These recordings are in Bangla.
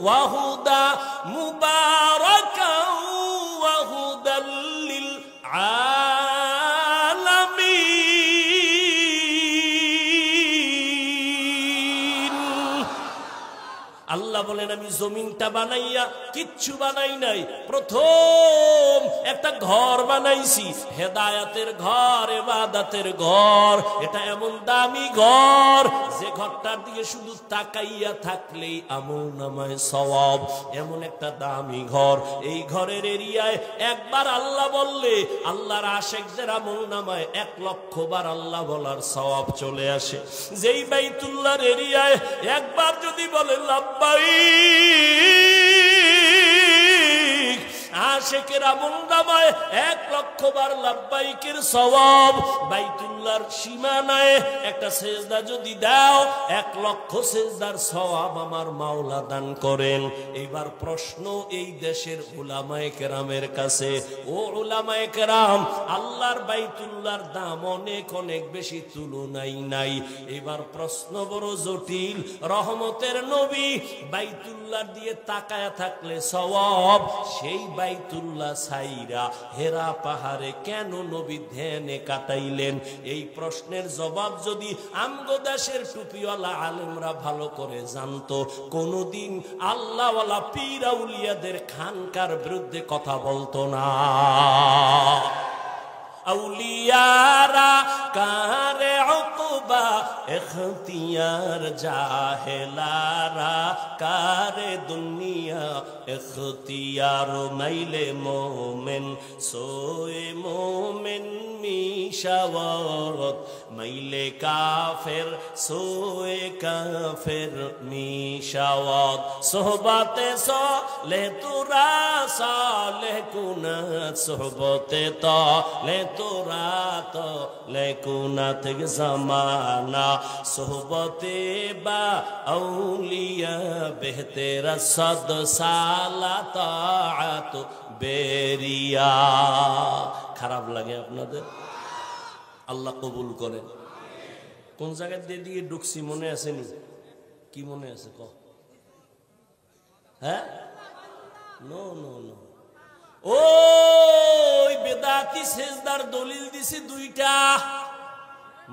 ওয়া হুদা মুবারাকাও ওয়া হুদাল লিল আলামিন। আল্লাহ বলেন আমি জমিনটা বানাইয়া কিচ্ছু বানাই নাই, প্রথম একটা ঘর বানাইছি, হেদায়েতের ঘর, ইবাদতের ঘর। এটা এমন দামি ঘর যে ঘরটার দিকে শুধু তাকাইয়া থাকলেই আমলনামায় সওয়াব, এমন একটা দামি ঘর। এই ঘরের এরিয়ায় একবার আল্লাহ বললে আল্লাহর আশিকদের আমলনামায় 1,00,000 বার আল্লাহ বলার সওয়াব চলে আসে। যেই বাইতুল্লাহর এরিয়ায় একবার যদি বলে লাব্বাইক, আশিকের আমলনামায় 1,00,000 বার লাব্বাইকের সওয়াব। বাইতুল্লাহর সীমানায় একটা সেজদা যদি দাও 1,00,000 সেজদার সওয়াব আমার মাওলা দান করেন। এবার প্রশ্ন এই দেশের উলামায়ে কেরামের কাছে, ও উলামায়ে কেরাম, আল্লাহর বাইতুল্লাহর দাম অনেক অনেক বেশি, তুলনাই নাই। এবার প্রশ্ন বড় জটিল। রহমতের নবী বাইতুল্লাহ দিয়ে তাকায়া থাকলে সওয়াব, সেই বাইতুল্লাহ সাইরা হেরা পাহাড়ে কেন নবী ধ্যানে কাটাইলেন? এই প্রশ্নের জবাব যদি আমগো দেশের টুপিওয়ালা আলেমরা ভালো করে জানতো, কোনদিন আল্লাহওয়ালা পীর আউলিয়াদের খানকার বিরুদ্ধে কথা বলতো না। আউলিয়ারা কারে উকবা ইখতিয়ার, জাহেলারা কারে দুনিয়া ইখতিয়ার। মাইলে মোমেন সোয়ে মোমেন মিশাওয়াত, মাইলে কাফের সোয়ে কাফের মিশাওয়াত। সোহবতে সলে তুরা সালে কুনাত, সোহবতে তলে তোরা তো লেকুনাত জামানা। সোহবতে বা আউলিয়া বেহতেরা সদ সালা তাআত বেরিয়া। খারাপ লাগে আপনাদের? আল্লাহ কবুল করেন। কোন জায়গায় দিয়ে ঢুকছি মনে আসেনি? কি মনে আছে ক? হ্যাঁ, নো নো নো, ওই বেদাতি সেজদার দলিল দিছি দুইটা,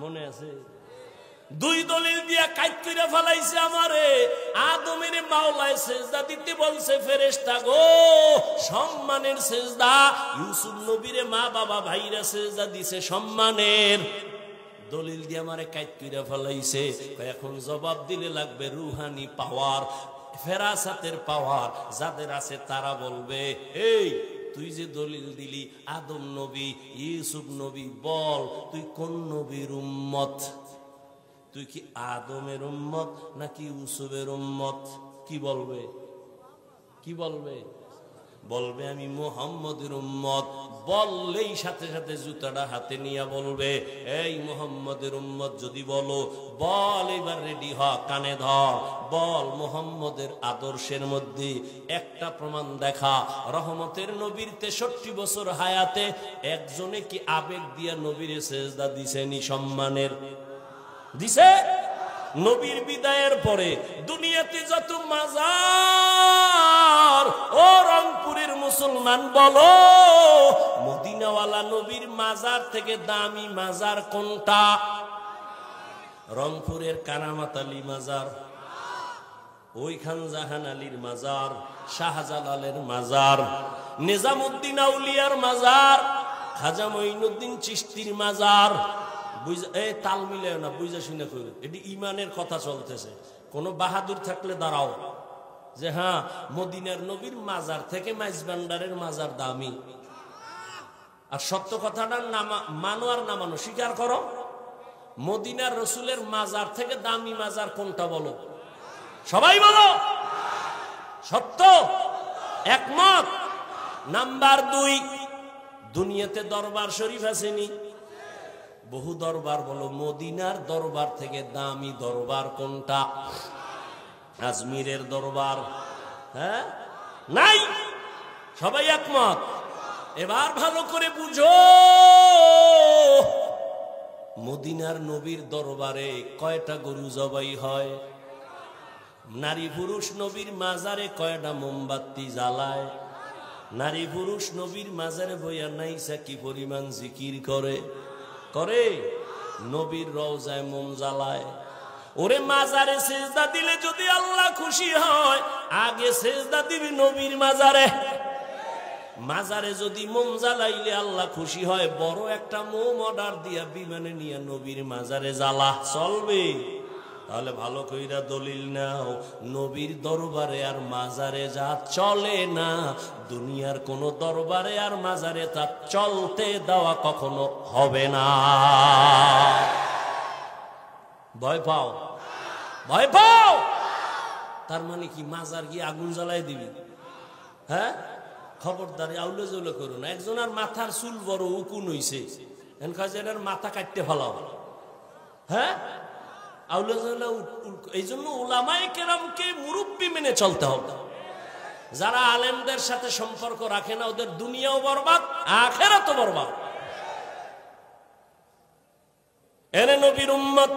মনে আছে? দুই দলিল দিয়া কাইট কইরা ফেলাইছে আমারে। আদমের মাওলায় সেজদা দিতে বলছে ফেরেশতা গো, সম্মানের সেজদা। ইউসুফ নবীরে মা বাবা ভাইরা সেজদা দিছে সম্মানের। দলিল দিয়ে আমারে কাইট কইরা ফেলাইছে। এখন জবাব দিলে লাগবে রুহানি পাওয়ার, ফেরাসাতের পাওয়ার যাদের আছে তারা বলবে, এই তুই যে দলিল দিলি আদম নবী ইউসুফ নবী, বল তুই কোন নবীর উম্মত? তুই কি আদমের উম্মত নাকি ইউসুফের উম্মত? কি বলবে? কি বলবে? বলবে আমি মুহাম্মদের উম্মত। বললেই সাথে সাথে জুতাটা হাতে নিয়ে বলবে, এই মুহাম্মদের উম্মত যদি বলো, বল এবার রেডি হ, কানে ধর, বল মুহাম্মদের আদর্শের মধ্যে একটা প্রমাণ দেখা। রহমতের নবীর 63 বছর হায়াতে একজনে কি আবেগ দিয়া নবীরে সেজদা দিছেনি সম্মানের? দিছে? নবীর বিদায়ের পরে দুনিয়াতে যত মাজার, ও রংপুরের মুসলমান বলো, মদিনাওয়ালা নবীর মাজার থেকে দামি মাজার কোনটা? রংপুরের কারামাত আলী মাজার, ওইখান জাহান আলীর মাজার, শাহজালালের মাজার, নিজামুদ্দিন আউলিয়ার মাজার, খাজা মঈনুদ্দিন চিশতির মাজার। তাল মিলে না, বুঝা শুনে কইল, এটি ইমানের কথা চলতেছে। কোন বাহাদুর থাকলে দাঁড়াও যে হ্যাঁ মদিনার নবীর মাজার থেকে মাইজবান্ডারের মাজার দামি। আর সত্য কথাটা না মানো আর না মানো স্বীকার করো, মদিনার রসুলের মাজার থেকে দামি মাজার কোনটা বলো? সবাই বলো সত্য, একমত। নাম্বার 2, দুনিয়াতে দরবার শরীফ আসেনি? বহু দরবার, বলো মদিনার দরবার থেকে দামি দরবার কোনটা? আজমিরের দরবার? হ্যাঁ, নাই। সবাই একমত। এবার ভালো করে বুঝো, মদিনার নবীর দরবারে কয়টা গরু জবাই হয়? নারী পুরুষ নবীর মাজারে কয়টা মোমবাতি জ্বালায়, নারী পুরুষ নবীর মাজারে বইয়া নাইসা কি পরিমাণ জিকির করে করে, নবীর রওজায় মোম জ্বালায়। ওরে মাজারে সেজদা দিলে যদি আল্লাহ খুশি হয়, আগে সেজদা দিবি নবীর মাজারে। মাজারে যদি মোম জ্বালাইলে আল্লাহ খুশি হয়, বড় একটা মোম অর্ডার দিয়া বিমানে নিয়ে নবীর মাজারে জ্বালা, চলবে? তাহলে ভালো কইরা দলিল নাও, নবীর দরবারে আর মাজারে যা চলে না, দুনিয়ার কোন দরবারে আর মাজারে তা চলতে দেওয়া কখনো হবে না। ভয় পাও? ভয় পাও? তার মানে কি মাজার গিয়ে আগুন জ্বালাই দিবি? হ্যাঁ, খবরদারি আউলে জৌলে করো না। একজনের মাথার চুল বড় উকুন হইছে, এর মাথা কাটতে ফেলাও। হ্যাঁ, আউলে জৌলে। এই জন্য উলামায়ে কেরামকে মুরব্বি মেনে চলতে হবে। যারা আলেমদের সাথে সম্পর্ক রাখে না, ওদের দুনিয়াও বরবাদ, আখিরাতও বরবাদ। এনে নবীর উম্মত,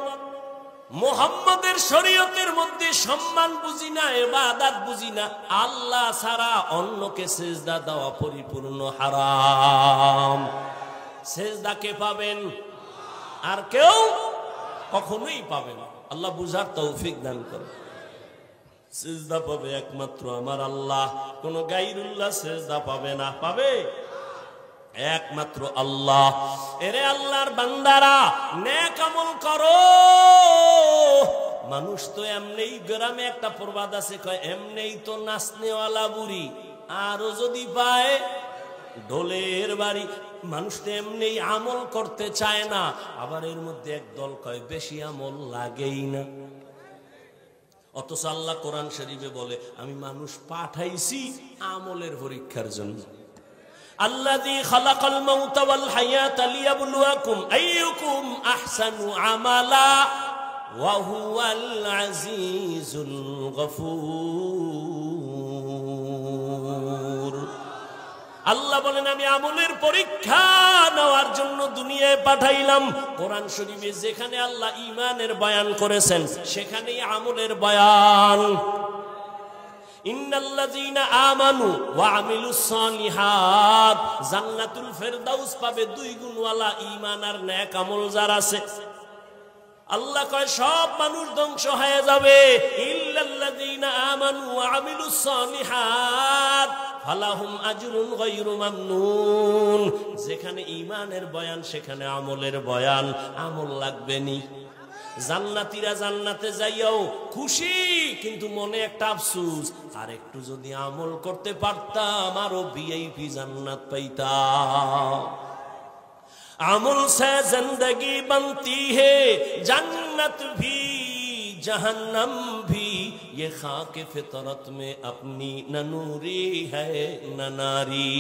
মুহাম্মাদের শরীয়তের মধ্যে সম্মান বুঝি না, ইবাদত বুঝি না, আল্লাহ ছাড়া অন্যকে সিজদা দেওয়া পরিপূর্ণ হারাম। সিজদা কে পাবেন? আর কেউ কখনোই পাবে না। আল্লাহ বুঝার তৌফিক দান করে। সিজদা পাবে একমাত্র আমার আল্লাহ, কোন গায়রুল্লাহ সিজদা পাবে না। পাবে একমাত্র আল্লাহ। এরে আল্লাহর বান্দারা, নেক আমল করো। মানুষ তো এমনিই, গ্রামে একটা প্রবাদ আছে, কয় এমনিই তো নাচনেওয়ালা বুড়ি, আরো যদি পায় ঢোলের বাড়ি। মানুষ তো এমনিই আমল করতে চায় না, আবার এর মধ্যে একদল কয় বেশি আমল লাগেই না। অথচ আল্লাহ কোরআন শরীফে বলে, আমি মানুষ পাঠাইছি আমলের পরীক্ষার জন্য। আল্লাযী খালাকাল মাউতা ওয়াল হায়াতা লিয়াবলুয়াকুম আইয়ুকুম আহসানু আমালা ওয়া হুয়াল আজিজুল গফুর। আল্লাহ বলেন, আমি আমলের পরীক্ষা নেওয়ার জন্য দুনিয়ায় পাঠাইলাম। কোরআন শরীফে যেখানে আল্লাহ ঈমানের বয়ান করেছেন, সেখানেই আমলের বয়ান। ইন্নাল্লাযীনা আমানু ওয়া আমিলুস সালিহাত, জান্নাতুল ফেরদাউস পাবে দুই গুণওয়ালা ঈমান আর নেক আমল যার আছে। আল্লাহ কয় সব মানুষ ধ্বংস হয়ে যাবে, ইল্লাল্লাযীনা আমানু ওয়া আমিলুস সালিহাত ফালাহুম আজরুন গায়রু মামনুন। যেখানে ঈমানের বয়ান, সেখানে আমলের বয়ান। আমল লাগবে নি। জান্নাতীরা জান্নাতে যাইয়াও খুশি, কিন্তু মনে একটা আফসোস, আর একটু যদি আমল করতে পারতাম আরো ভিআইপি জান্নাত পাইতাম। আমল সে জিंदगी बनती है, जन्नत भी जहन्नम भी, ये खाक फितरत में अपनी न नूरी है न नारी।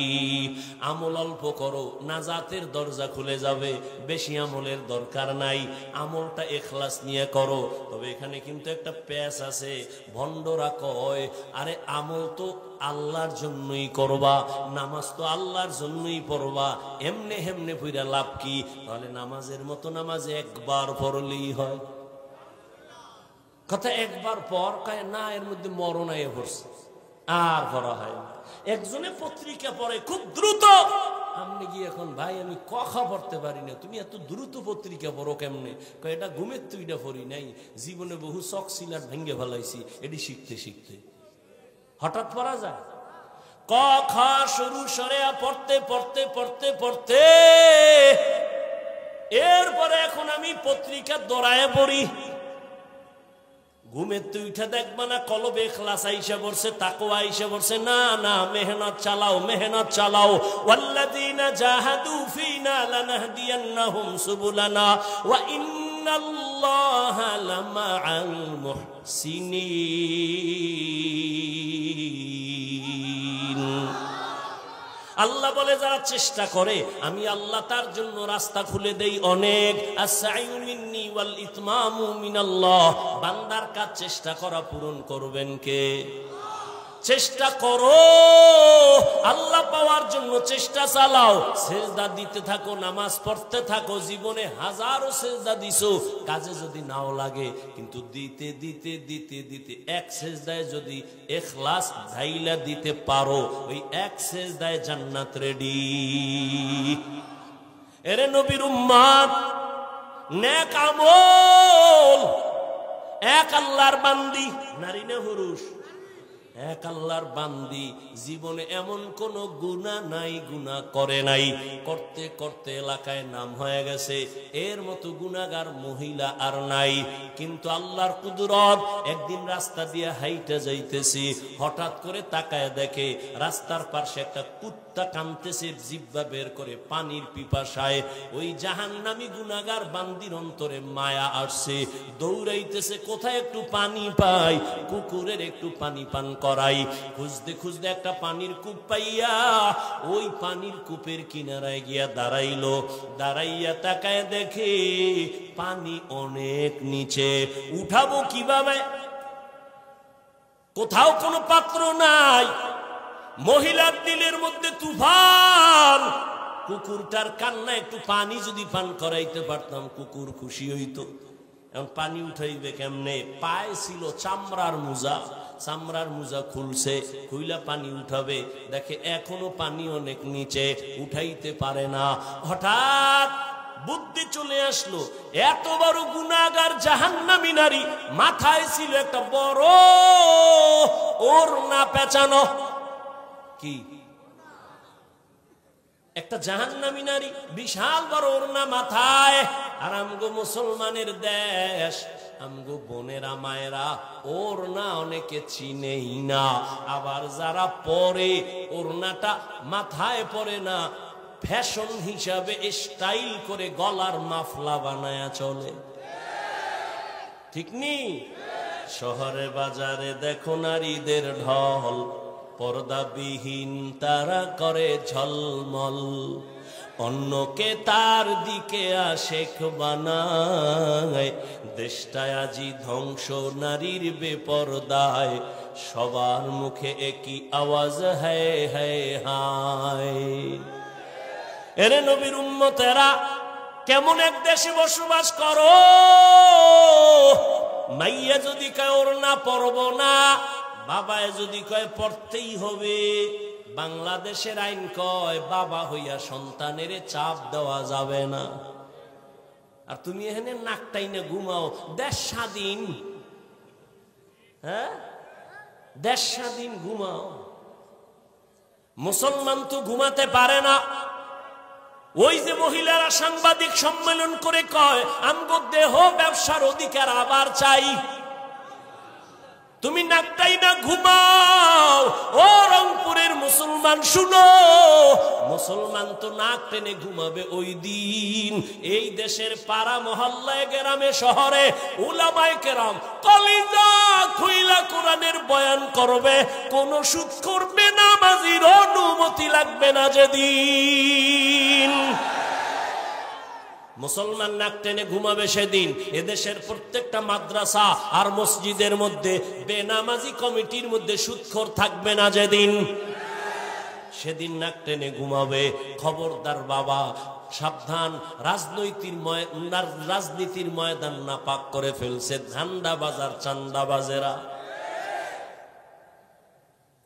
আমল অল্প করো, নাজাতের দরজা খুলে যাবে। বেশি আমলের দরকার নাই, আমলটা ইখলাস নিয়ে করো। তবে এখানে কিন্তু একটা প্যাচ আছে। ভণ্ডরা কয়, আরে আমল তো আল্লাহর জন্যই করবা, নামাজ তো আল্লাহর জন্যই পড়বা, এমনে হেমনে পইরা লাভ কি? তাহলে নামাজের মতো নামাজ একবার পড়লেই হয়। কথা একবার পর কয় না, এর মধ্যে মরণ আইয়া পড়ছে, আর পড়া হয় না। একজনে পত্রিকা পড়ে খুব দ্রুত, আপনি কি এখন ভাই আমি কথা পড়তে পারি না, তুমি এত দ্রুত পত্রিকা পড়ো কেমনে? কয় এটা ঘুমের তুইটা পড়ি নাই, জীবনে বহু চক সিলার ভেঙ্গে ফেলাইছি, এটি শিখতে শিখতে হঠাৎ পড়া যায়। ক খ শুরু সরে পড়তে পড়তে পড়তে পড়তে এরপরে এখন আমি পত্রিকা দৌড়ায় পড়ি। ঘুমের তুই উঠে দেখবা না কলবে ইখলাস আইসা পড়ছে, তাকওয়া আইসা পড়ছে। না না, মেহনত চালাও, মেহনত চালাও। ওয়াল্লাযীনা জাহাদু ফীনা লানাহদিয়ান্নাহুম সুবুলানা ওয়া ইন্নাল্লাহা লামাআল মুহসিনিন। আল্লাহ বলে, যারা চেষ্টা করে আমি আল্লাহ তার জন্য রাস্তা খুলে দেই অনেক। আস-সাইয়ু মিন্নি ওয়াল ইতমামু মিনাল্লাহ। বান্দার কাজ চেষ্টা করা পূরণ করবেন কে? চেষ্টা করো, আল্লাহ পাওয়ার জন্য চেষ্টা চালাও, সেজদা দিতে থাকো, নামাজ পড়তে থাকো। জীবনে হাজারো সেজদা দিছো, কাজে যদি নাও লাগে, কিন্তু দিতে দিতে দিতে দিতে এক সেজদায় যদি ইখলাস ঢাইলা দিতে পারো, ওই এক সেজদায় জান্নাত রেডি। এরে নবীর উম্মত, নেক আমল, এক আল্লাহর বান্দি, নারী না পুরুষ, এক আল্লাহর বান্দি, জীবনে এমন কোন গুনাহ নাই, গুনাহ করে নাই, করতে করতে এলাকায় নাম হয়ে গেছে, এর মতো গুনাহগার মহিলা আর নাই। কিন্তু আল্লাহর কুদরত, একদিন রাস্তা দিয়ে হাইটা যাইতেছি, হঠাৎ করে তাকায় দেখে রাস্তার পাশে একটা কুত্তা কাঁদতেছে, জিহ্বা বের করে পানির পিপাসায়। ওই জাহান্নামী গুনাহগার বান্দির অন্তরে মায়া আসছে, দৌড়াইতেছে, কোথায় একটু পানি পাই, কুকুরের একটু পানি পান করাই। খুঁজতে খুঁজতে একটা পানির কূপ পাইয়া ওই পানির কূপের কিনারায় গিয়া দাঁড়াইলো। দাঁড়াইয়া তাকায় দেখে পানি অনেক নিচে, উঠাবো কিভাবে, কোথাও কোনো পাত্র নাই। মহিলার দিলের মধ্যে তুফান, কুকুরটার কান্না, একটু পানি যদি পান করাইতে পারতাম কুকুর খুশি হইতো। এখন পানি উঠাইবে কেমনে? পায়ে ছিল চামড়ার মোজা, চামড়ার মোজা খুলছে, খুইলা পানি উঠাবে, দেখে এখনো পানি অনেক নিচে, উঠাইতে পারে না। হঠাৎ বুদ্ধি চলে আসলো, এত বড় গুনাহগার জাহান্নামী নারী, মাথায় ছিল একটা বড় ওড়না পেঁচানো। কি একটা জাহান্নামী নারী, বিশাল বড় ওড়না মাথায়। আর আমগো মুসলমানের দেশ, আমগো বোনেরা মায়েরা ওড়না অনেকে চিনেই না, আবার যারা পরে ওড়নাটা মাথায় পরে না, ফ্যাশন হিসাবে স্টাইল করে গলার মাফলা বানায়া চলে, ঠিক নি? শহরে বাজারে দেখো নারীদের ঢল, পর্দাবিহীন তারা করে ঝলমল, অন্যকে তার দিকে আশেক বানায়। দেশটায় আজি ধ্বংস নারীর বেপরদায়, সবার মুখে একই আওয়াজ, হায় হায় হায়। এরে নবীর উম্মতেরা, কেমন এক দেশে বসবাস করো, মাইয়া যদি কয় ওড়না পরব না, বাবায় যদি কয় পড়তেই হবে। বাংলাদেশের আইন কয় বাবা হইয়া সন্তানের চাপ দেওয়া যাবে না। আর তুমি এখানে নাকটাই না ঘুমাও, দেশ স্বাধীন, হ্যাঁ দেশ স্বাধীন, ঘুমাও। মুসলমান তো ঘুমাতে পারে না। ওই যে মহিলারা সাংবাদিক সম্মেলন করে কয়, আমগো দেহ ব্যবসার অধিকার আবার চাই। তুমি নাকটাই না ঘুমাও। ও রংপুরের মুসলমান শুনো, মুসলমান তো নাক টেনে ঘুমাবে ওই দিন, এই দেশের পাড়া মহল্লায়, গ্রামে শহরে উলামায়ে কেরাম কলিজা খুইলা কোরআনের বয়ান করবে, কোন সুদ করবে না, নামাজীর অনুমতি লাগবে না যেদিন। মুসলমান নাক টেনে ঘুমাবে সেদিন এদেশের প্রত্যেকটা মাদ্রাসা আর মসজিদের মধ্যে বেনামাজি কমিটির মধ্যে সুদখোর থাকবে না যেদিন, সেদিন নাক টেনে ঘুমাবে। খবরদার বাবা, সাবধান, রাজনীতির ময়দান নাপাক করে ফেলছে ধান্দাবাজার চান্দাবাজেরা।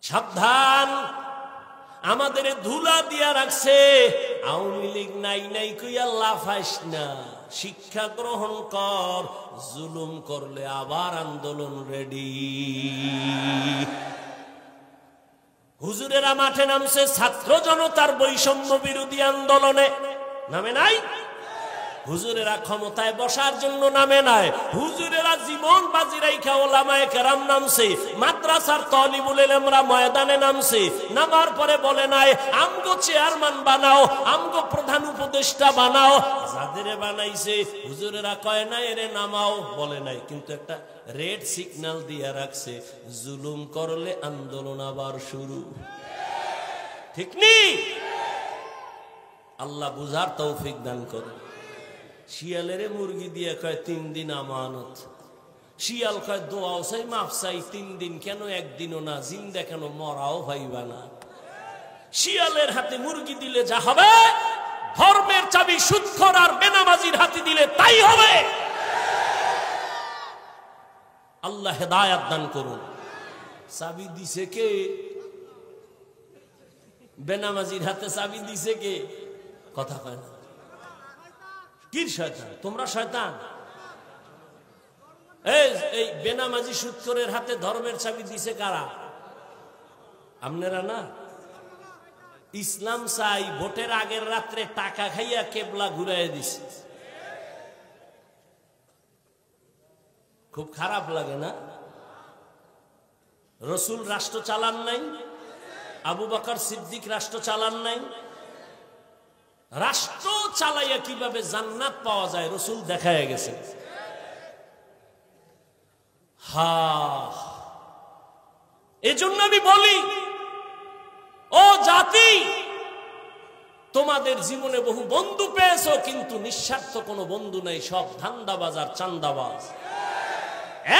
সাবধান, আমাদের ধুলা দিয়া রাখছে। আওয়ামী লীগ নাই নাই কইয়া লাফাইস না, শিক্ষা গ্রহণ কর, জুলুম করলে আবার আন্দোলন রেডি। হুজুরেরা মাঠে নামছে ছাত্র জনতার বৈষম্য বিরোধী আন্দোলনে, নামে নাই? হুজুরেরা ক্ষমতায় বসার জন্য নামে নাই, হুজুরেরা জীবন বাজি রাইখা ওলামায়ে কেরাম নামছে, মাদ্রাসার তালিবুল ইলমরা ময়দানে নামছে। নামার পরে বলে নাই আমগো চেয়ারম্যান বানাও, আমগো প্রধান উপদেষ্টা বানাও। যাদের বানাইছে হুজুরেরা কয় না এরে নামাও, বলে নাই, কিন্তু একটা রেড সিগন্যাল দিয়া রাখছে, জুলুম করলে আন্দোলন আবার শুরু, ঠিক নি? আল্লাহ বুঝার তৌফিক দান করে। শিয়ালের মুরগি দিয়ে কয় 3 দিন আমানত, শিয়াল কয় দোয়াও চাই মাফ চাই 3 দিন কেন একদিনও না, জিন্দা কেন মরাও ভাইবা না। শিয়ালের হাতে মুরগি দিলে যা হবে, ধর্মের চাবি সুদখোর আর বেনামাজির হাতে দিলে তাই হবে। আল্লাহ হেদায়াত দান করুন। চাবি দিছে কে? বেনামাজির হাতে চাবি দিছে কে? কথা কয় না। কি শয়তান? তোমরা শয়তান। এই বেনামাজি সুদখোরের হাতে ধর্মের চাবি দিছে কারা? আপনারা না। ইসলাম চাই ভোটের আগের রাত্রে টাকা খাইয়া কেবলা ঘুরাই দিছে। খুব খারাপ লাগে না? রসুল রাষ্ট্র চালান নাই, আবু বকর সিদ্দিক রাষ্ট্র চালান নাই। রাষ্ট্র চালাইয়া কিভাবে জান্নাত পাওয়া যায় রসুল দেখায় গেছে। এজন্য আমি বলি, ও জাতি, তোমাদের জীবনে বহু বন্ধু পেয়েছো, কিন্তু নিঃস্বার্থ কোনো বন্ধু নাই, সব ধান্দাবাজ আর চান্দাবাজ।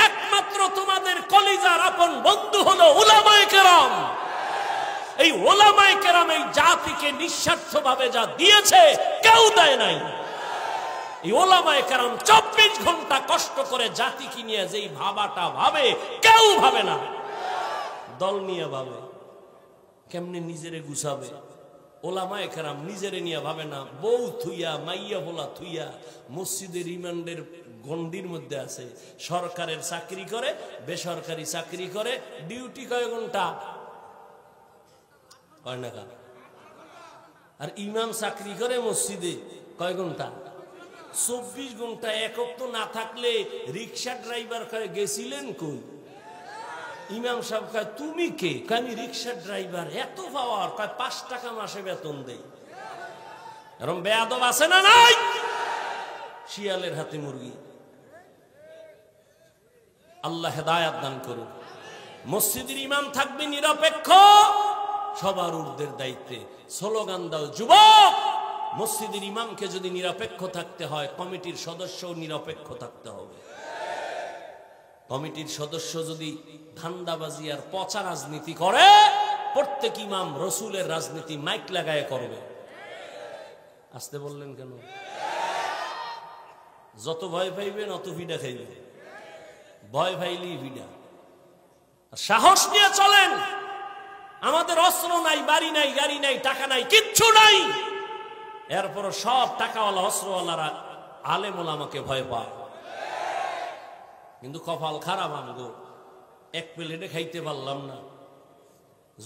একমাত্র তোমাদের কলিজার আপন বন্ধু হলো উলামায়ে কেরাম। এই উলামায়ে কেরাম এই জাতিকে নিঃস্বার্থভাবে যা দিয়েছে কেউ দেয় নাই। এই উলামায়ে কেরাম 24 ঘন্টা কষ্ট করে জাতিকে নিয়ে যেই ভাবাটা ভাবে কেউ ভাবে না। দল নিয়ে ভাবে, কেমনে নিজেরে গুছাবে। ওলামায়ে কেরাম নিজেরে নিয়ে ভাবে না। বউ থুইয়া মাইয়া বলা থুইয়া মসজিদের রিমান্ডের গন্ডির মধ্যে আছে। সরকারের চাকরি করে, বেসরকারি চাকরি করে, ডিউটি কয় ঘন্টা? কয় না। আর ইমাম চাকরি করে মসজিদে কয় ঘন্টা? 24 ঘন্টা। একক তো না থাকলে রিক্সা ড্রাইভার কয় গেছিলেন কই? ইমাম সাহেব কয় তুমি কে? আমি রিক্সা ড্রাইভার। এত পাওয়ার? কয় 5 টাকা মাসে বেতন দেই। এরকম বেয়াদব আছে না নাই? শিয়ালের হাতে মুরগি। আল্লাহ হেদায়াত দান করুন। মসজিদের ইমাম থাকবে নিরপেক্ষ, সবার ঊর্ধ্বের দায়িত্বে। স্লোগান দাও যুবক, মসজিদের ইমামকে যদি নিরপেক্ষ থাকতে হয়, কমিটির সদস্যও নিরপেক্ষ থাকতে হবে। কমিটির সদস্য যদি ধান্দাবাজি আর পচা রাজনীতি করে, প্রত্যেক ইমাম রসুলের রাজনীতি মাইক লাগায় করবে। আসতে বললেন কেন? যত ভয় পাইবেন অত ভিডা খাইবেন। ভয় পাইলি ভিডা। সাহস নিয়ে চলেন। আমাদের অস্ত্র নাই, বাড়ি নাই, গাড়ি নাই, টাকা নাই, কিচ্ছু নাই। এরপর সব টাকাওয়ালা অস্ত্রওয়ালারা আলেম ওলামাকে ভয় পায়। কিন্তু কপাল খারাপ আমগো, এক প্লেটে খাইতে পারলাম না।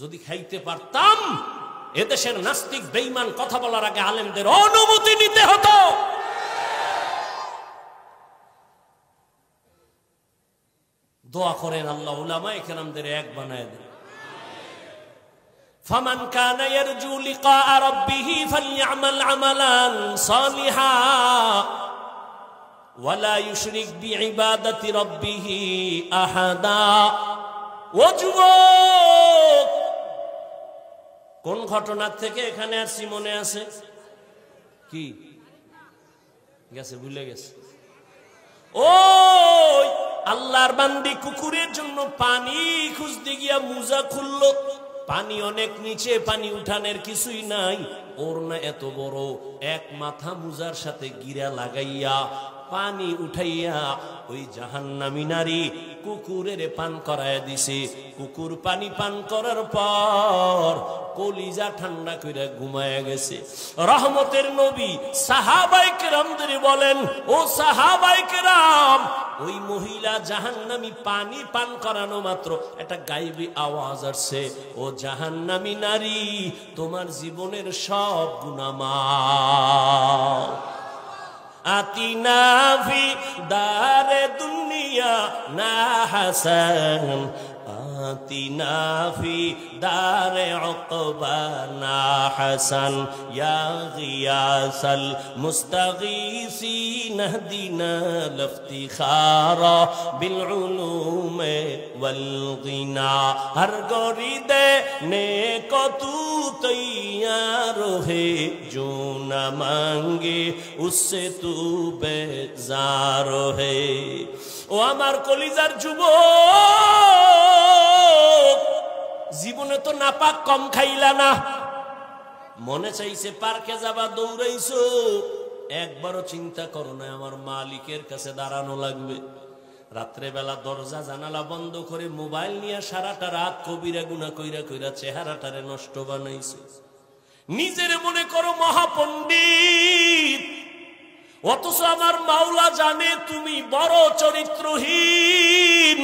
যদি খাইতে পারতাম, এদেশের নাস্তিক বেঈমান কথা বলার আগে আলেমদের অনুমতি নিতে হতো। দোয়া করেন আল্লাহ উলামায়ে কেরামদের এক বানায় দেন। ফামান কানা ইয়ারজু লিকা রাব্বিহি ফালইআমাল আমালান সালিহা ওয়ালা ইউশরিক বিইবাদাতি রাব্বিহি আহাদা। ও যুবক, কোন ঘটনা থেকে এখানে আসছি মনে আছে কি? গেছে, ভুলে গেছে। ওই আল্লাহর বান্দি কুকুরের জন্য পানি খুঁজতে গিয়া মুজা খুললো। পানি অনেক নিচে, পানি উঠানের কিছুই নাই। ওর না এত বড় এক মাথা মুজার সাথে গিরা লাগাইয়া পানি উঠাইয়া ওই জাহান্নামী নারী কুকুরের পান করায় দিছে। কুকুর পানি পান করার পর কলিজা ঠান্ডা করে ঘুমায় গেছে। রহমতের নবী সাহাবায়ে কেরামদের বলেন, ও সাহাবায়ে কেরাম, ওই মহিলা জাহান্নামী পানি পান করানো মাত্র একটা গায়েবী আওয়াজ আসছে, ও জাহান্নামী নারী, তোমার জীবনের সব গুনাহ মাফ। আতিনা ফি দারে দুনিয়া না হাসান آتنا في دار عقبانا حسن يا غياث المستغيثين اهدنا لافتخارا بالعلوم والغنى ہر گوری دینے کو تو تیار ہے جو نہ مانگے اس سے تو بیزار ہے ও আমার কলিজার যুবক জীবনে তো নাপাক কম খাইলা না মনে চাইছে পার্কে যাবা দৌড়াইছো একবারও চিন্তা করো না আমার মালিকের কাছে দাঁড়ানো লাগবে রাত্রে বেলা দরজা জানালা বন্ধ করে মোবাইল নিয়ে সারাটা রাত কবিরা গুনাহ কইরা কইরা চেহারাটারে নষ্ট বানাইছো নিজের মনে করো মহাপণ্ডিত অথচ আমার মাওলা জানে তুমি বড় চরিত্রহীন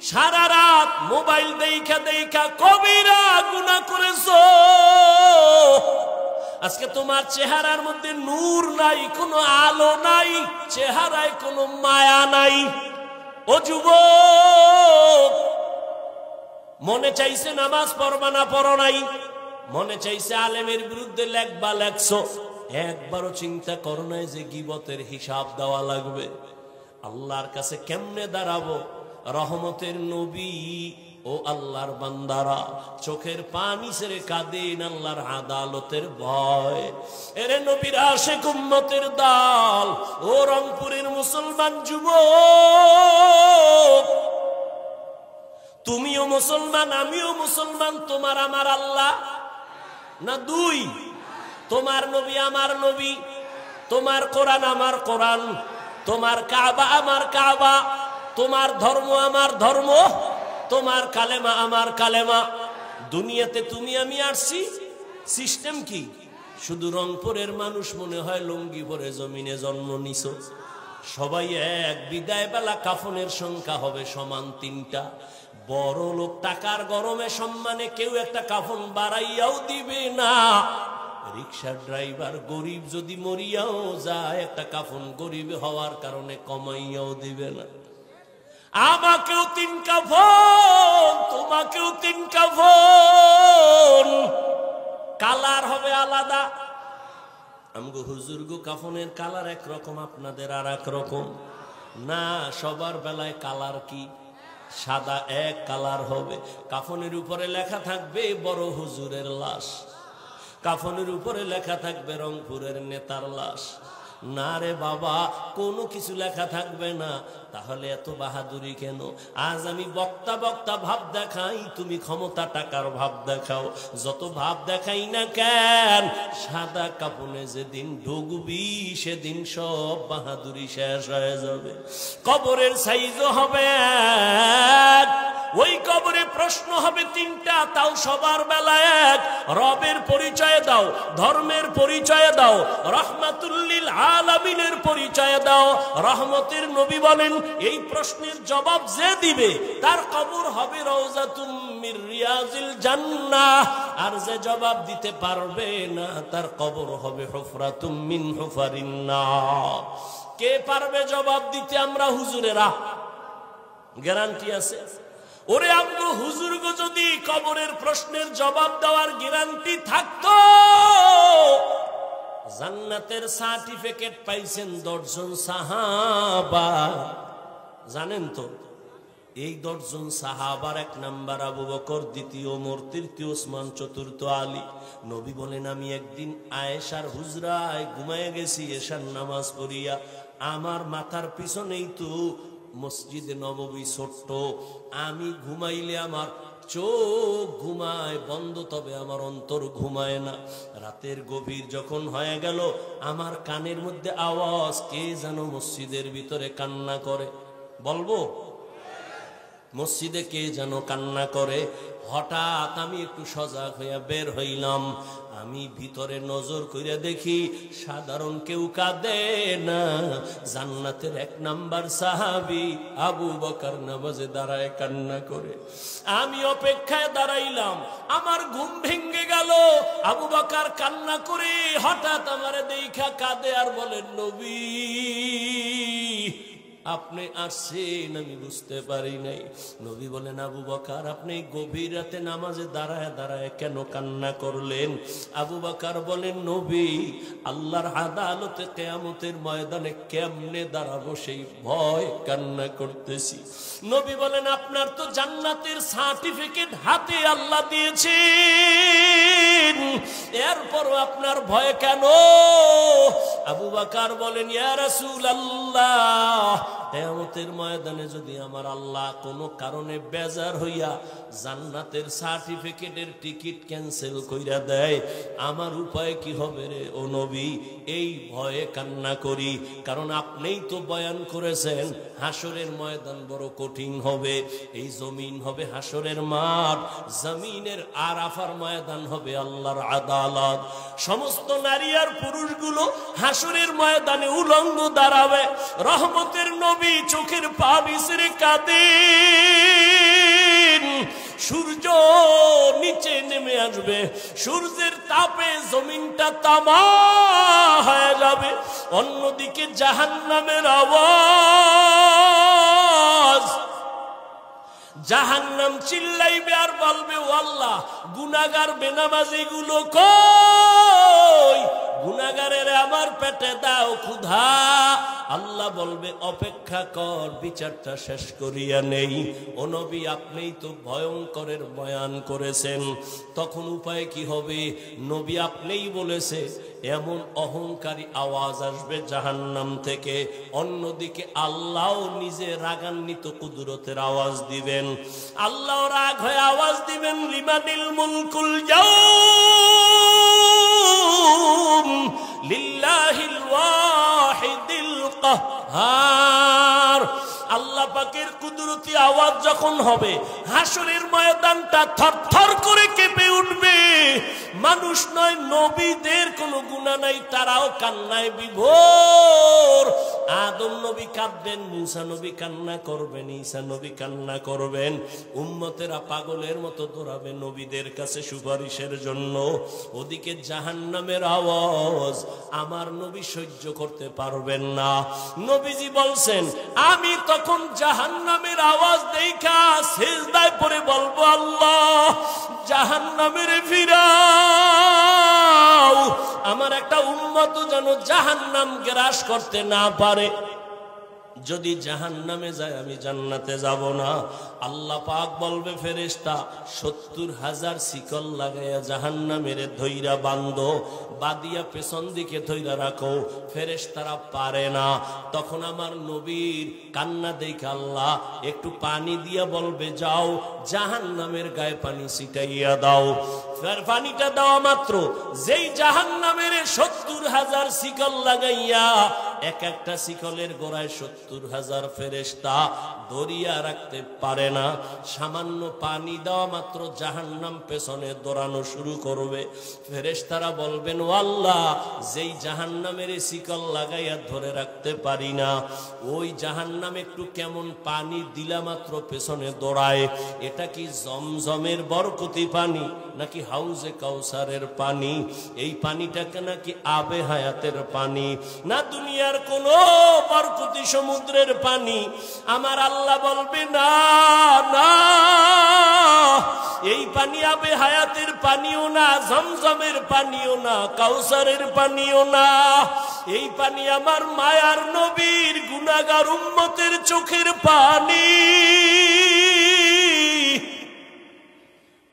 সারা রাত মোবাইল দেখা দেখা কবিরা গুনাহ করেছো আজকে তোমার চেহারার মধ্যে নূর নাই কোনো আলো নাই চেহারায় কোনো মায়া নাই ও যুবক মনে চাইছে নামাজ পড়বা না পড়ো নাই মনে চাইছে আলেমের বিরুদ্ধে লেখবা লেখছো একবারও চিন্তা করো না যে গীবতের হিসাব দেওয়া লাগবে আল্লাহর কাছে কেমনে দাঁড়াবো রহমতের নবী ও আল্লাহর বান্দারা চোখের পানি ছেড়ে কাঁদেন আল্লাহর আদালতের ভয় এরে নবীর আশিক উম্মতের দল ও রংপুরের মুসলমান যুবক তুমিও মুসলমান আমিও মুসলমান তোমার আমার আল্লাহ না দুই তোমার নবী আমার নবী তোমার কোরআন আমার কোরআন তোমার কাবা আমার কাবা তোমার ধর্ম আমার ধর্ম তোমার কালেমা আমার কালেমা দুনিয়াতে তুমি আমি আসছি সিস্টেম কি শুধু রংপুরের মানুষ মনে হয় লুঙ্গি পরে জমিনে জন্ম নিছো সবাই এক বিদায় বেলা কাফনের সংখ্যা হবে সমান তিনটা বড় লোক টাকার গরমে সম্মানে কেউ একটা কাফন বাড়াইয়াও দিবে না রিকশার ড্রাইভার গরিব যদি মরিয়াও যায় একটা কাফন গরিব হওয়ার কারণে কমাইয়াও দিবে না আমাকেও তিন কাফন তোমাকেও তিন কাফন কালার হবে আলাদা আমগো হুজুরগো কাফনের কালার একরকম আপনাদের আর এক রকম না সবার বেলায় কালার কি সাদা এক কালার হবে কাফনের উপরে লেখা থাকবে বড় হুজুরের লাশ কাফনের উপরে লেখা থাকবে রংপুরের নেতার লাশ না রে বাবা কোনো কিছু লেখা থাকবে না তাহলে এত বাহাদুরি কেন আজ আমি বক্তা বক্তা ভাব দেখাই তুমি ক্ষমতা টাকার ভাব দেখাও যত ভাব দেখাই না কেন সাদা কাপনে যেদিন ঢুকবি সেদিন সব বাহাদুরি শেষ হয়ে যাবে কবরের সাইজও হবে এক ওই কবরে প্রশ্ন হবে তিনটা তাও সবার বেলায় এক রবের পরিচয় দাও ধর্মের পরিচয় দাও রাহমাতুল লিল আলামিনের পরিচয় দাও রহমতের নবী বলেন এই প্রশ্নের জবাব যে দিবে তার কবর হবে রওজাতুম মির রিয়াজিল জান্নাহ আর যে জবাব দিতে পারবে না তার কবর হবে হুফরাতুম মিন হুফারিন নার কে পারবে জবাব দিতে আমরা হুজুরেরা গ্যারান্টি আছে ওরে আমগো হুজুরগো যদি কবরের প্রশ্নের জবাব দেওয়ার গ্যারান্টি থাকতো জান্নাতের সার্টিফিকেট পাইছেন 10 জন সাহাবা জানেন তো এই 10 জন সাহাবার এক নাম্বার আবু বকর দ্বিতীয় ওমর তৃতীয় ওসমান চতুর্থ আলী নবী বলেন আমি একদিন আয়েশার হুজরায় ঘুমায় গেছি এশার নামাজ পড়িয়া আমার মাথার পিছনেই তো মসজিদে নববী ছোট্ট আমি ঘুমাইলে আমার চোখ ঘুমায় বন্ধ তবে আমার অন্তর ঘুমায় না রাতের গভীর যখন হয়ে গেল আমার কানের মধ্যে আওয়াজ কে যেন মসজিদের ভিতরে কান্না করে বলবো মসজিদে কে যেন কান্না করে হঠাৎ আমি একটু সজাগ হইয়া বের হইলাম আমি ভিতরে নজর কইরা দেখি সাধারণ কেউ কাঁদে না জান্নাতের এক নাম্বার সাহাবী আবু বকর নামাজে দাঁড়ায় কান্না করে আমি অপেক্ষায় দাঁড়াইলাম আমার ঘুম ভেঙে গেল আবু বকর কান্না করে হঠাৎ আমারে দেখা কাঁদে আর বলে নবী আপনি আসছেন আমি বুঝতে পারি নাই। নবী বলেন, আবু বকর আপনি গভীর রাতে নামাজে দাঁড়ায় দাঁড়ায় কেন কান্না করলেন? আবু বকর বলেন, নবী আল্লাহর আদালতে কিয়ামতের ময়দানে কেমনে দাঁড়াবো সেই ভয় কান্না করতেছি। নবী বলেন, আপনার তো জান্নাতের সার্টিফিকেট হাতে আল্লাহ দিয়েছেন, এরপরও আপনার ভয় কেন? আবু বকর বলেন, ইয়া রাসূলুল্লাহ কিয়ামতের ময়দানে যদি আমার আল্লাহ কোনো কারণে বেজার হইয়া জান্নাতের সার্টিফিকেটের টিকিট ক্যান্সেল কইরা দেয়, আমার উপায় কি হবে রে ও নবী? এই ভয়ে কান্না করি, কারণ আপনিই তো বয়ান করেছেন হাসরের ময়দান বড় কঠিন হবে। এই জমিন হবে হাসরের মাঠ, জমিনের আরাফার ময়দান হবে আল্লাহর আদালত। সমস্ত নারী আর পুরুষগুলো হাসরের ময়দানে উলঙ্গ দাঁড়াবে। রহমতের নবী চোখের পানি ছেড়ে কাঁদেন। সূর্য নিচে নেমে আসবে, সূর্যের তাপে জমিনটা তামা হয়ে যাবে। অন্যদিকে জাহান্নামের আওয়াজ, জাহান্নাম চিল্লাইবে আর বলবে, ও আল্লাহ গুনাহগার বেনামাজি গুলো কই? গুনাহগারের আমার পেটে দাও ক্ষুধা। আল্লাহ বলবে, অপেক্ষা কর, বিচারটা শেষ করিয়া নেই। ও নবী আপনিই তো ভয়ঙ্করের বয়ান করেছেন, তখন উপায় কি হবে? নবী আপনিই বলেছে এমন অহংকারী আওয়াজ আসবে জাহান্নাম থেকে। অন্যদিকে আল্লাহ নিজে রাগান্বিত কুদরতের আওয়াজ দিবেন। আল্লাহ রাগ হয়ে আওয়াজ দিবেন, লিমানিল মুলকুল ইয়াউম লিল্লাহিল ওয়াহিদিল কাহ্হার। আল্লাহ পাকের কুদরতি আওয়াজ যখন হবে, হাসরের ময়দানটা থরথর করে কেঁপে উঠবে। মানুষ নয়, নবীদের কোনো গুনাহ নাই, তারাও কান্নায় বিভোর। আদম নবী কাঁদবেন, মুসা নবী কান্না করবেন, ঈসা নবী কান্না করবেন। উম্মতেরা পাগলের মতো দৌড়াবে নবীদের কাছে সুপারিশের জন্য। ওদিকে জাহান্নামের আওয়াজ আমার নবী সহ্য করতে পারবেন না। নবীজি বলছেন, আমি তখন জাহান্নামের আওয়াজ দেখা সিজদায় পড়ে বলবো, আল্লাহ জাহান্নামের ফিরাও, আমার একটা উম্মত যেন জাহান্নাম গ্রাস করতে না পারে। যদি জাহান্নামে যায় আমি জান্নাতে যাব না। আল্লাহ পাক বলবে, ফেরেশতা ৭০,০০০ শিকল লাগাইয়া জাহান্নামের ধইরা বাঁধো, বাঁধিয়া পেছন দিকে ধইরা রাখো। ফেরেশতারা পারে না। তখন আমার নবীর কান্না দেখে আল্লাহ একটু পানি দিয়া বলবে, যাও জাহান্নামের গায়ে পানি ছিটাইয়া দাও। পানিটা দেওয়া মাত্র যেই জাহান্নামের ৭০,০০০ শিকল লাগাইয়া, এক একটা শিকলের গোড়ায় ৭০,০০০ ফেরেশতা ধরিয়া রাখতে পারে না। সামান্য পানি দেওয়া মাত্র জাহান্নাম পেছনে দৌড়ানো শুরু করবে। ফেরেশতারা বলবেন, ও আল্লাহ যেই জাহান্নামের শিকল লাগাইয়া ধরে রাখতে পারি না, ওই জাহান্নাম একটু কেমন পানি দিলা মাত্র পেছনে দৌড়ায়। এটা কি জমজমের বরকতি পানি নাকি হাউজে কাউসারের পানি? এই পানিটাকে নাকি আবে হায়াতের পানি, না দুনিয়ার কোন বরকতি সমুদ্রের পানি? আমার আল্লাহ বলবে, না না, এই পানি আবে হায়াতের পানিও না, জমজমের পানিও না, কাউসারের পানিও না। এই পানি আমার মায়ার নবীর গুনাহগার উম্মতের চোখের পানি।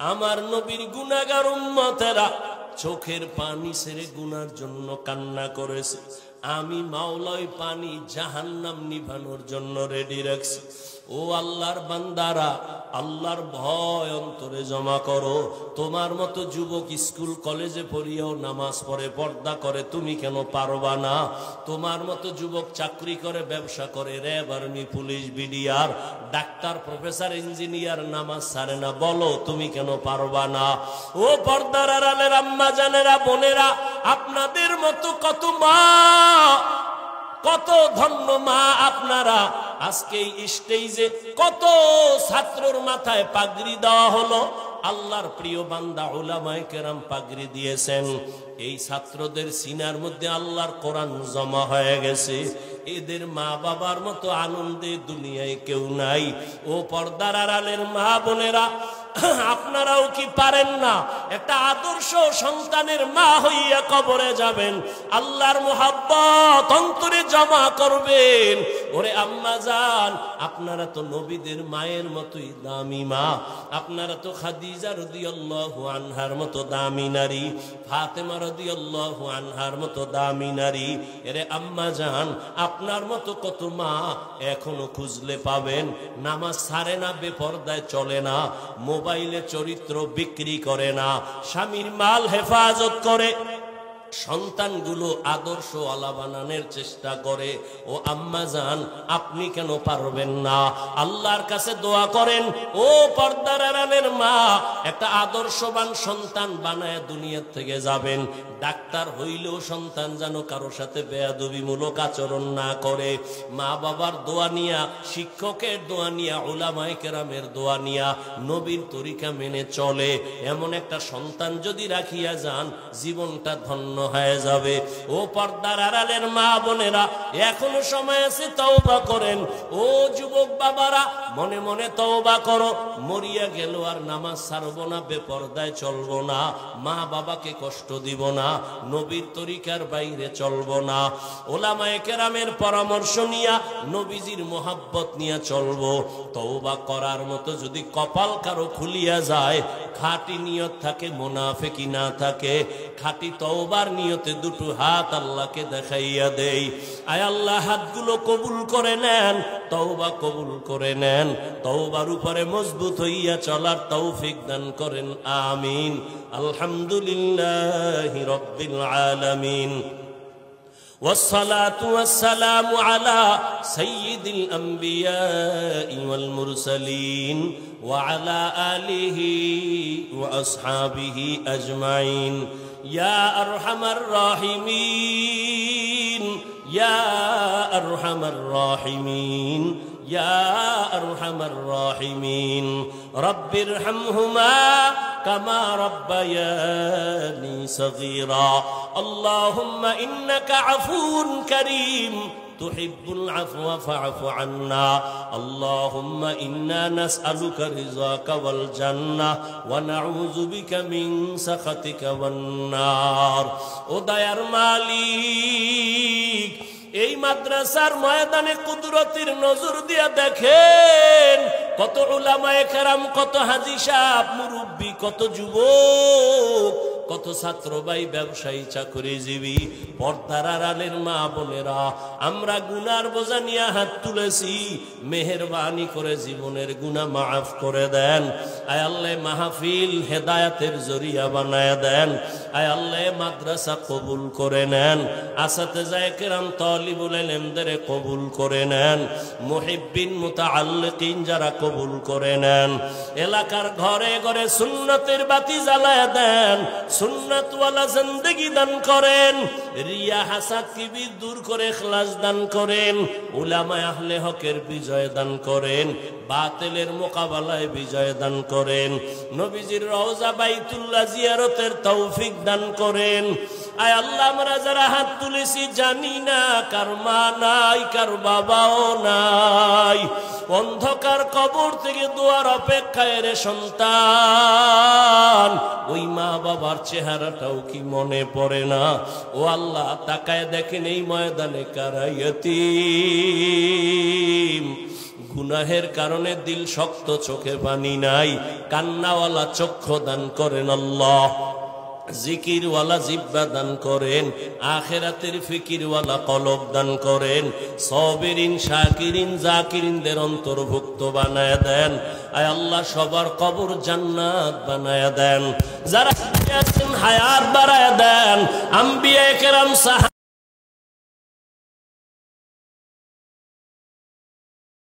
আমার নবীর গুনাহগার উম্মতেরা চোখের পানি ছেড়ে গুনার জন্য কান্না করেছে। আমি মাওলা ওই পানি জাহান্নাম নিভানোর জন্য রেডি রাখছি। ও আল্লাহর বান্দারা, আল্লাহর ভয় অন্তরে জমা করো। তোমার মতো যুবক স্কুল কলেজে পড়িয়াও নামাজ পড়ে, পর্দা করে, তুমি কেন পারবা না? তোমার মতো যুবক চাকরি করে, ব্যবসা করে, RAB, army, police, BDR, doctor, professor, engineer, নামাজ ছাড়ে না, বলো তুমি কেন পারবা না? ও পর্দার আড়ালের আম্মা জানেরা, বোনেরা, আপনাদের মতো কত মা, কত ধন্য মা আপনারা। আজকে এই স্টেজে কত ছাত্রর মাথায় পাগড়ি দেওয়া হলো, আল্লাহর প্রিয় বান্দা উলামায়ে কেরাম পাগড়ি দিয়েছেন। এই ছাত্রদের সিনার মধ্যে আল্লাহর কোরআন জমা হয়ে গেছে। এদের মা বাবার মতো আনন্দে দুনিয়ায় কেউ নাই। ও পর্দার আড়ালের মা বোনেরা, আপনারাও কি পারেন না একটা আদর্শ সন্তানের মা হইয়া কবরে যাবেন, আল্লাহর মুহাব্বত অন্তরে জমা করবেন? ওরে আম্মা জান, আপনারা তো নবীদের মায়ের মতোই দামি মা। আপনারা তো খাদিজা রাদিয়াল্লাহু আনহার মতো দামি নারী, ফাতেমা রাদিয়াল্লাহু আনহার মতো দামি নারী। এরে আম্মা জান, আপনার মতো কত মা এখনো খুঁজলে পাবেন। নামাজ ছাড়ে না, বেপরদায় চলে না, মোবাইলে চরিত্র বিক্রি করে না, স্বামীর মাল হেফাজত করে, সন্তানগুলো আদর্শওয়ালা বানানোর চেষ্টা করে। ও আম্মা জান, আপনি কেন পারবেন না? আল্লাহর কাছে দোয়া করেন, ও পর্দার আড়ালের মা, একটা আদর্শবান সন্তান বানায় দুনিয়া থেকে যাবেন। ডাক্তার হইলেও সন্তান যেন কারো সাথে বেয়াদবিমূলক আচরণ না করে। মা বাবার দোয়া নিয়া, শিক্ষকের দোয়া নিয়া, উলামায়ে কেরামের দোয়া নিয়া, নবীর তরিকা মেনে চলে, এমন একটা সন্তান যদি রাখিয়া যান, জীবনটা ধন্য হয়ে যাবে। ও পর্দার আড়ালের মা বোনেরা, এখনো সময় আছে, তওবা করেন। ও যুবক বাবারা, মনে মনে তওবা করো। মরিয়া গেল আর নামাজ ছাড়বো না, বেপরদায় চলবো না, মা বাবাকে কষ্ট দিব না, নবীর তরিকার বাইরে চলবো না, উলামায়ে কেরামের পরামর্শ নিয়া, নবীজির মোহাব্বত নিয়ে চলবো। তওবা করার মতো যদি কপাল কারো খুলিয়া যায়, খাঁটি নিয়ত থাকে, মুনাফিকি না থাকে, খাঁটি তওবার নিয়তে দুটো হাত আল্লাহকে দেখাইয়া দেই। আয় আল্লাহ, হাতগুলো কবুল করে নেন, তওবা কবুল করে নেন, তওবার উপরে মজবুত হইয়া চলার তৌফিক দান করেন, আমিন। আলহামদুলিল্লাহি রাব্বিল আলামিন। والصلاة والسلام على سيد الأنبياء والمرسلين وعلى آله وأصحابه أجمعين. يا أرحم الراحمين، يا أرحم الراحمين، يا أرحم الراحمين. رب ارحمهما كما ربياني صغيرا. اللهم إنك عفو كريم تحب العفو فاعف عنا. اللهم إنا نسألك رضاك والجنة ونعوذ بك من سخطك والنار. ও দয়ার মালিক, এই মাদ্রাসার ময়দানে কুদরতের নজর দিয়া দেখেন, কত উলামায়ে কেরাম, কত হাজী সাহেব, মুরব্বী, কত যুবক, কত ছাত্র ভাই, ব্যবসায়ী, চাকরিজীবী, পর্দার আড়ালের মা বোনেরা, আমরা গুনার বোঝা নিয়ে হাত তুলেছি। মেহেরবানি করে জীবনের গুনাহ মাফ করে দেন। আয় আল্লাহ, মাহফিল হেদায়েতের জরিয়া বানায় দেন। আয় আল্লাহ, মাদ্রাসা কবুল করে নেন, আসাতেজায়ে কেরাম, তালিবুল ইলমদের কবুল করে নেন, মুহিব্বিন মুতাআল্লিকিন যারা কবুল করে নেন। এলাকার ঘরে ঘরে সুন্নতের বাতি জ্বালায় দেন, সুন্নাতওয়ালা জিন্দেগি দান করেন, রিয়া হাসাদ কিবির দূর করে ইখলাস দান করেন, উলামায়ে আহলে হকের বিজয় দান করেন, বাতিলের মোকাবেলায় বিজয় দান করেন, নবীজির রওজা বাইতুল্লাহ জিয়ারতের তৌফিক দান করেন। আয় আল্লাহ, আমরা যারা হাত তুলেছি, জানি না কার মা নাই, কার বাবাও নাই, অন্ধকার কবর থেকে দোয়ার অপেক্ষায় রে সন্তান, ওই মা বাবার চেহারাটাও কি মনে পড়ে না? ও আল্লাহ, তাকায় দেখেন এই ময়দানে কারা ইয়তীম, গুনাহের কারণে দিল শক্ত, চোখে পানি নাই, কান্নাওয়ালা চক্ষু দান করেন আল্লাহ, জিকিরওয়ালা জিহ্বা দান করেন, আখিরাতের ফিকিরওয়ালা কলব দান করেন, সাবিরিন, শাকিরিন, জাকিরিনদের অন্তর্ভুক্ত বানায় দেন। আয় আল্লাহ, সবার কবর জান্নাত বানায় দেন, যারা আছেন হায়াত বাড়ায় দেন, আম্বিয়া কেরাম, সাহাবা